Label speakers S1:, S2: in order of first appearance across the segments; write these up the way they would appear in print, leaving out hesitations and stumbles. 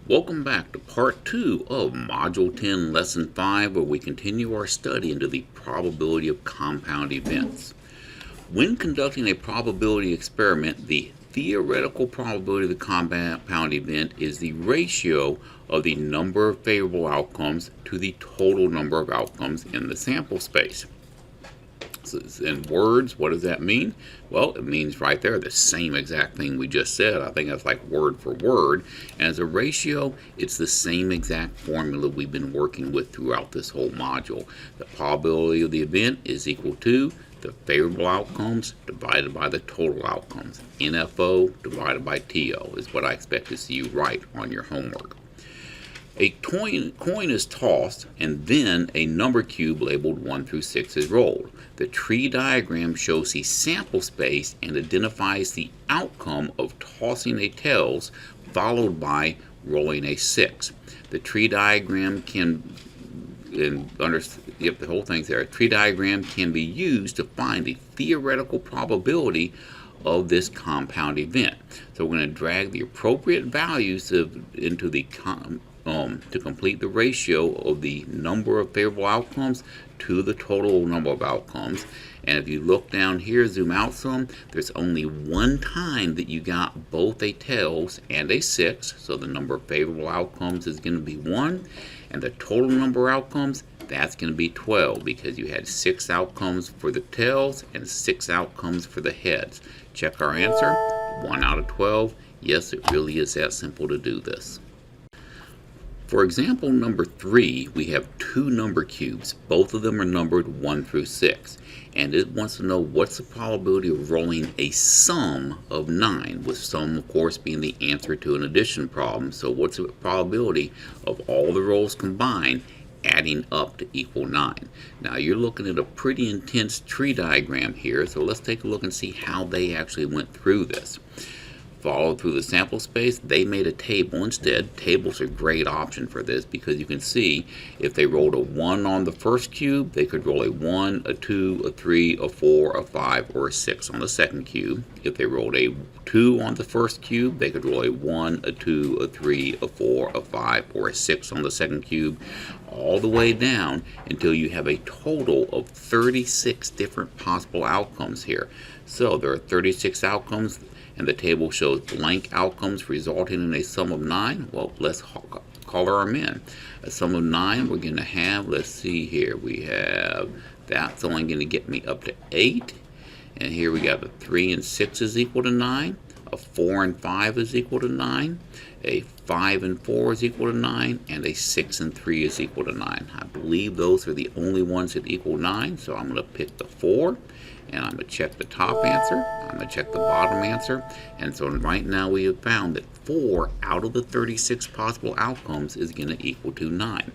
S1: Welcome back to part 2 of Module 10, Lesson 5, where we continue our study into the probability of compound events. When conducting a probability experiment, the theoretical probability of the compound event is the ratio of the number of favorable outcomes to the total number of outcomes in the sample space. In words, what does that mean? Well, it means right there the same exact thing we just said. I think that's like word for word. And as a ratio, it's the same exact formula we've been working with throughout this whole module. The probability of the event is equal to the favorable outcomes divided by the total outcomes. NFO divided by TO is what I expect to see you write on your homework. A coin is tossed, and then a number cube labeled 1 through 6 is rolled. The tree diagram shows the sample space and identifies the outcome of tossing a tails followed by rolling a 6. The tree diagram can the whole thing's there. A tree diagram can be used to find the theoretical probability of this compound event. So we're going to drag the appropriate values into the to complete the ratio of the number of favorable outcomes to the total number of outcomes. And if you look down here, zoom out some, there's only one time that you got both a tails and a 6. So the number of favorable outcomes is going to be 1. And the total number of outcomes, that's going to be 12 because you had 6 outcomes for the tails and 6 outcomes for the heads. Check our answer. 1 out of 12. Yes, it really is that simple to do this. For example number 3, we have 2 number cubes. Both of them are numbered 1 through 6. And it wants to know what's the probability of rolling a sum of 9, with sum, of course, being the answer to an addition problem. So what's the probability of all the rolls combined adding up to equal 9? Now you're looking at a pretty intense tree diagram here, so let's take a look and see how they actually went through this. Followed through the sample space, they made a table instead. Tables are a great option for this because you can see if they rolled a 1 on the first cube, they could roll a 1, a 2, a 3, a 4, a 5, or a 6 on the second cube. If they rolled a 2 on the first cube, they could roll a 1, a 2, a 3, a 4, a 5, or a 6 on the second cube, all the way down until you have a total of 36 different possible outcomes here. So there are 36 outcomes, and the table shows blank outcomes resulting in a sum of 9. Well, let's color them in. A sum of 9 we're going to have, let's see here, we have, that's only going to get me up to 8. And here we got a 3 and 6 is equal to 9. A 4 and 5 is equal to 9. A 5 and 4 is equal to 9. And a 6 and 3 is equal to 9. I believe those are the only ones that equal 9, so I'm going to pick the 4. And I'm going to check the top answer, I'm going to check the bottom answer, and so right now we have found that 4 out of the 36 possible outcomes is going to equal to 9.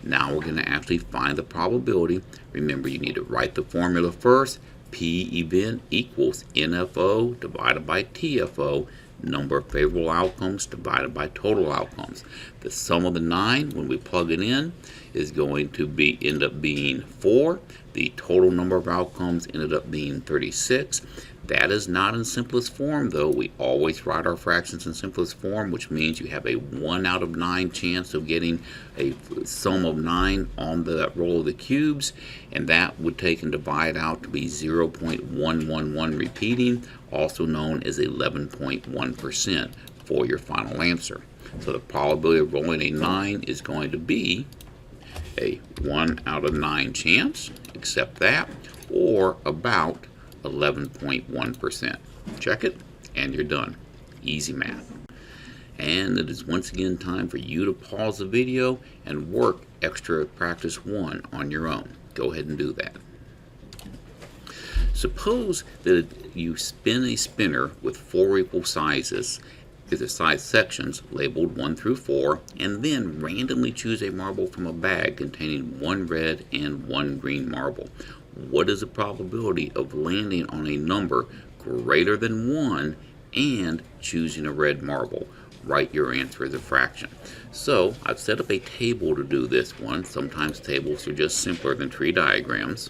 S1: Now we're going to actually find the probability. Remember, you need to write the formula first. P event equals NFO divided by TFO, number of favorable outcomes divided by total outcomes. The sum of the 9, when we plug it in, is going to end up being 4. The total number of outcomes ended up being 36. That is not in simplest form, though. We always write our fractions in simplest form, which means you have a 1 out of 9 chance of getting a sum of 9 on the roll of the cubes, and that would take and divide out to be 0.111 repeating, also known as 11.1% for your final answer. So the probability of rolling a 9 is going to be a 1 out of 9 chance, accept that, or about 11.1%. Check it, and you're done. Easy math. And it is once again time for you to pause the video and work extra practice 1 on your own. Go ahead and do that. Suppose that you spin a spinner with 4 equal sizes, the size sections labeled 1 through 4, and then randomly choose a marble from a bag containing 1 red and 1 green marble. What is the probability of landing on a number greater than 1 and choosing a red marble? Write your answer as a fraction. So I've set up a table to do this one. Sometimes tables are just simpler than tree diagrams.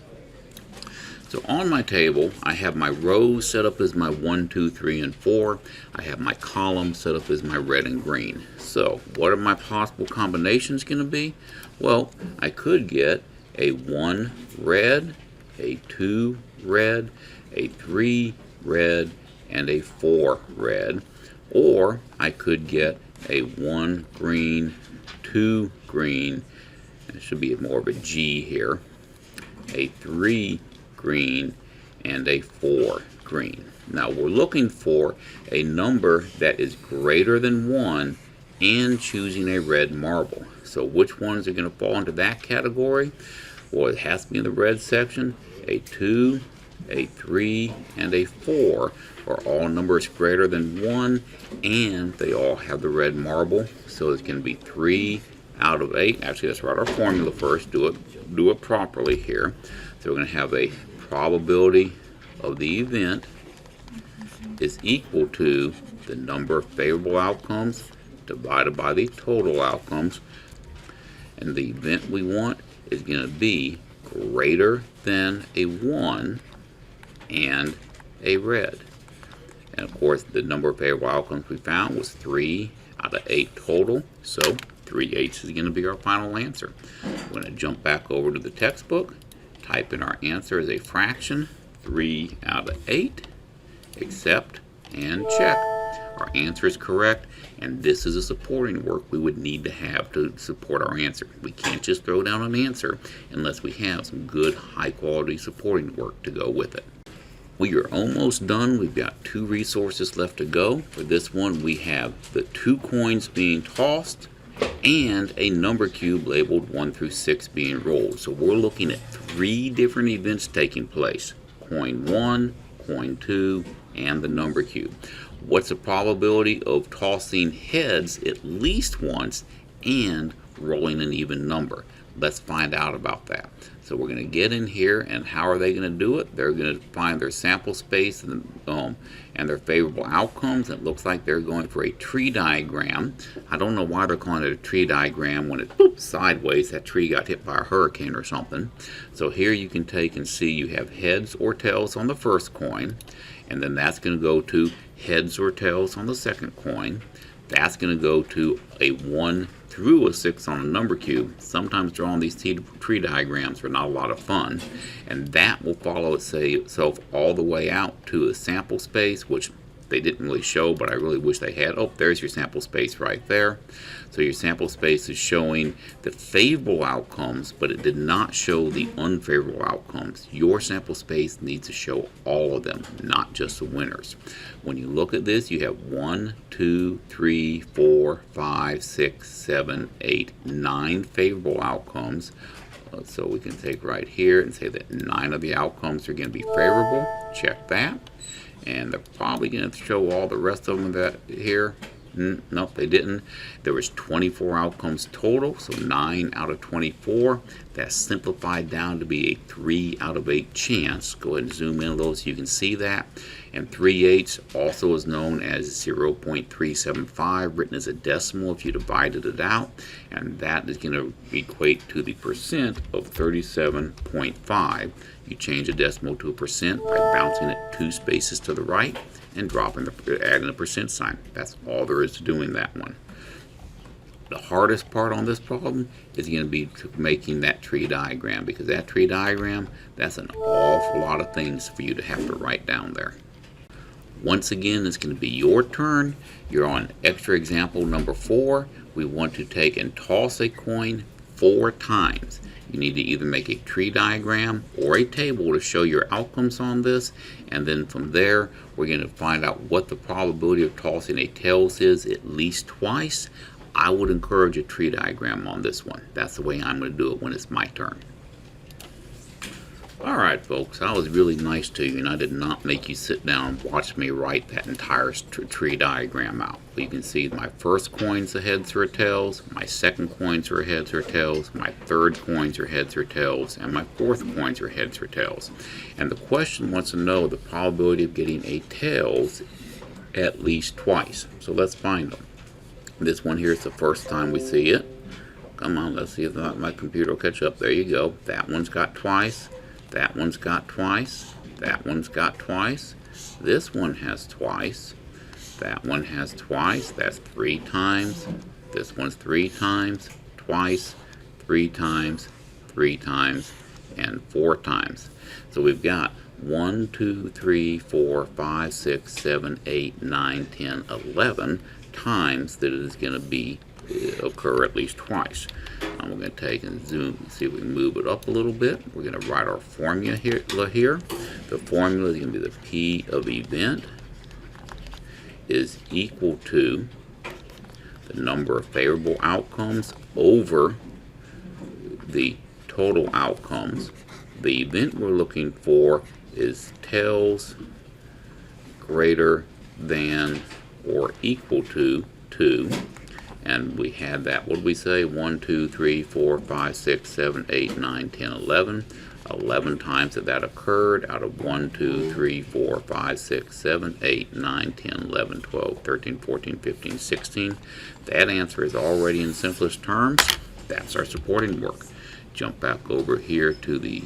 S1: So on my table, I have my rows set up as my 1, 2, 3, and 4. I have my columns set up as my red and green. So what are my possible combinations going to be? Well, I could get a 1 red, a 2 red, a 3 red, and a 4 red. Or I could get a 1 green, 2 green, it should be more of a G here, a 3 green, and a 4 green. Now we're looking for a number that is greater than 1 and choosing a red marble. So which ones are going to fall into that category? Well, it has to be in the red section. A 2, a 3, and a 4 are all numbers greater than 1, and they all have the red marble. So it's going to be 3 out of 8. Actually, let's write our formula first. Do it properly here. So we're going to have a probability of the event is equal to the number of favorable outcomes divided by the total outcomes. And the event we want is going to be greater than a 1 and a red. And of course, the number of favorable outcomes we found was 3 out of 8 total. So 3/8 is going to be our final answer. We're going to jump back over to the textbook, type in our answer as a fraction, 3 out of 8, accept, and check. Our answer is correct, and this is a supporting work we would need to have to support our answer. We can't just throw down an answer unless we have some good, high-quality supporting work to go with it. We are almost done. We've got 2 resources left to go. For this one, we have the 2 coins being tossed and a number cube labeled 1 through 6 being rolled. So we're looking at 3 different events taking place. Coin 1, coin 2, and the number cube. What's the probability of tossing heads at least once and rolling an even number? Let's find out about that. So we're going to get in here, and how are they going to do it? They're going to find their sample space and their favorable outcomes. It looks like they're going for a tree diagram. I don't know why they're calling it a tree diagram when it's sideways. That tree got hit by a hurricane or something. So here you can take and see you have heads or tails on the first coin, and then that's going to go to heads or tails on the second coin. That's going to go to a 1 through a 6 on a number cube. Sometimes drawing these tree diagrams are not a lot of fun. And that will follow itself all the way out to a sample space, which they didn't really show, but I really wish they had. Oh, there's your sample space right there. So your sample space is showing the favorable outcomes, but it did not show the unfavorable outcomes. Your sample space needs to show all of them, not just the winners. When you look at this, you have 1, 2, 3, 4, 5, 6, 7, 8, 9 favorable outcomes. So we can take right here and say that 9 of the outcomes are going to be favorable. Check that. And they're probably going to show all the rest of them that here. Nope, they didn't. There was 24 outcomes total, so 9 out of 24. That's simplified down to be a 3 out of 8 chance. Go ahead and zoom in a little so you can see that. And 3/8 also is known as 0.375, written as a decimal if you divided it out. And that is going to equate to the percent of 37.5. You change a decimal to a percent by bouncing it 2 spaces to the right and adding a percent sign. That's all there is to doing that one. The hardest part on this problem is going to be making that tree diagram, because that tree diagram, that's an awful lot of things for you to have to write down there. Once again, it's going to be your turn. You're on extra example number 4. We want to take and toss a coin 4 times. You need to either make a tree diagram or a table to show your outcomes on this, and then from there we're going to find out what the probability of tossing a tails is at least twice. I would encourage a tree diagram on this one. That's the way I'm going to do it when it's my turn. Alright folks, I was really nice to you, and I did not make you sit down and watch me write that entire tree diagram out. But you can see my first coins are heads or tails, my second coins are heads or tails, my third coins are heads or tails, and my fourth coins are heads or tails. And the question wants to know the probability of getting a tails at least twice. So let's find them. This one here is the first time we see it. Come on, let's see if my computer will catch up. There you go. That one's got twice. That one's got twice. That one's got twice. This one has twice. That one has twice. That's 3 times. This one's 3 times. Twice. 3 times. 3 times. And 4 times. So we've got 1, 2, 3, 4, 5, 6, 7, 8, 9, 10, 11 times that it is going to be occur at least twice. We're going to take and zoom, see if we can move it up a little bit. We're going to write our formula here. The formula is going to be the P of event is equal to the number of favorable outcomes over the total outcomes. The event we're looking for is tails greater than or equal to 2. And we had that, what did we say? 1, 2, 3, 4, 5, 6, 7, 8, 9, 10, 11. 11 times that occurred out of 1, 2, 3, 4, 5, 6, 7, 8, 9, 10, 11, 12, 13, 14, 15, 16. That answer is already in simplest terms. That's our supporting work. Jump back over here to the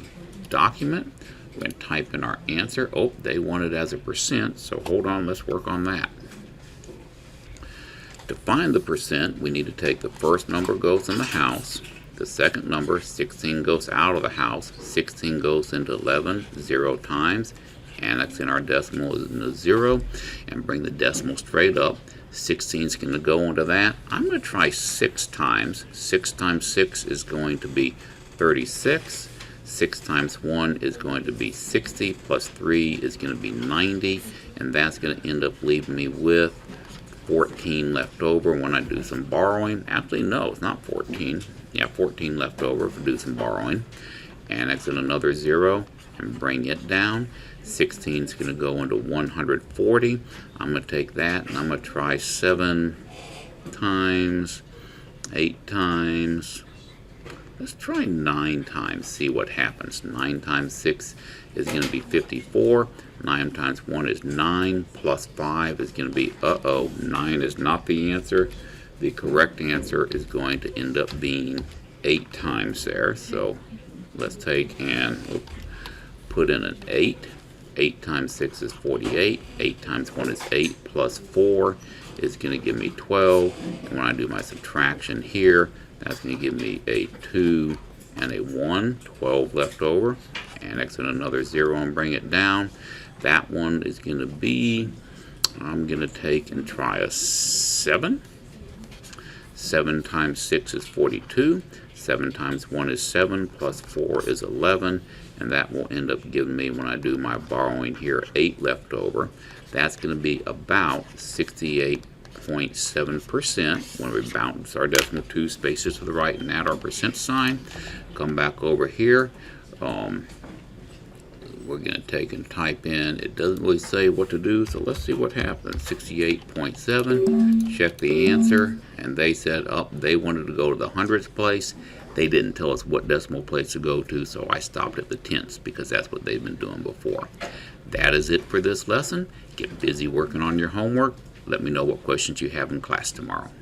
S1: document. We're going to type in our answer. Oh, they want it as a percent, so hold on, let's work on that. To find the percent, we need to take the first number goes in the house, the second number, 16, goes out of the house, 16 goes into 11, 0 times, annexing our decimal is into 0, and bring the decimal straight up. 16 is going to go into that. I'm going to try 6 times. 6 times 6 is going to be 36. 6 times 1 is going to be 60, plus 3 is going to be 90, and that's going to end up leaving me with 14 left over when I do some borrowing. Actually, no, it's not 14. Yeah, 14 left over if I do some borrowing. Annex in another 0 and bring it down. 16 is going to go into 140. I'm going to take that and I'm going to try 7 times, 8 times. Let's try 9 times, see what happens. 9 times 6 is going to be 54. 9 times 1 is 9, plus 5 is going to be, 9 is not the answer. The correct answer is going to end up being 8 times there. So let's take and put in an 8. 8 times 6 is 48. 8 times 1 is 8, plus 4 is going to give me 12. And when I do my subtraction here, that's going to give me a 2 and a 1, 12 left over. Annex in another 0 and bring it down. That one is going to be, I'm going to take and try a 7. 7 times 6 is 42. 7 times 1 is 7, plus 4 is 11. And that will end up giving me, when I do my borrowing here, 8 left over. That's going to be about 68.7% when we bounce our decimal 2 spaces to the right and add our percent sign. Come back over here. We're going to take and type in, it doesn't really say what to do, so let's see what happens. 68.7, check the answer, and they said they wanted to go to the hundredths place. They didn't tell us what decimal place to go to, so I stopped at the tenths because that's what they've been doing before. That is it for this lesson. Get busy working on your homework. Let me know what questions you have in class tomorrow.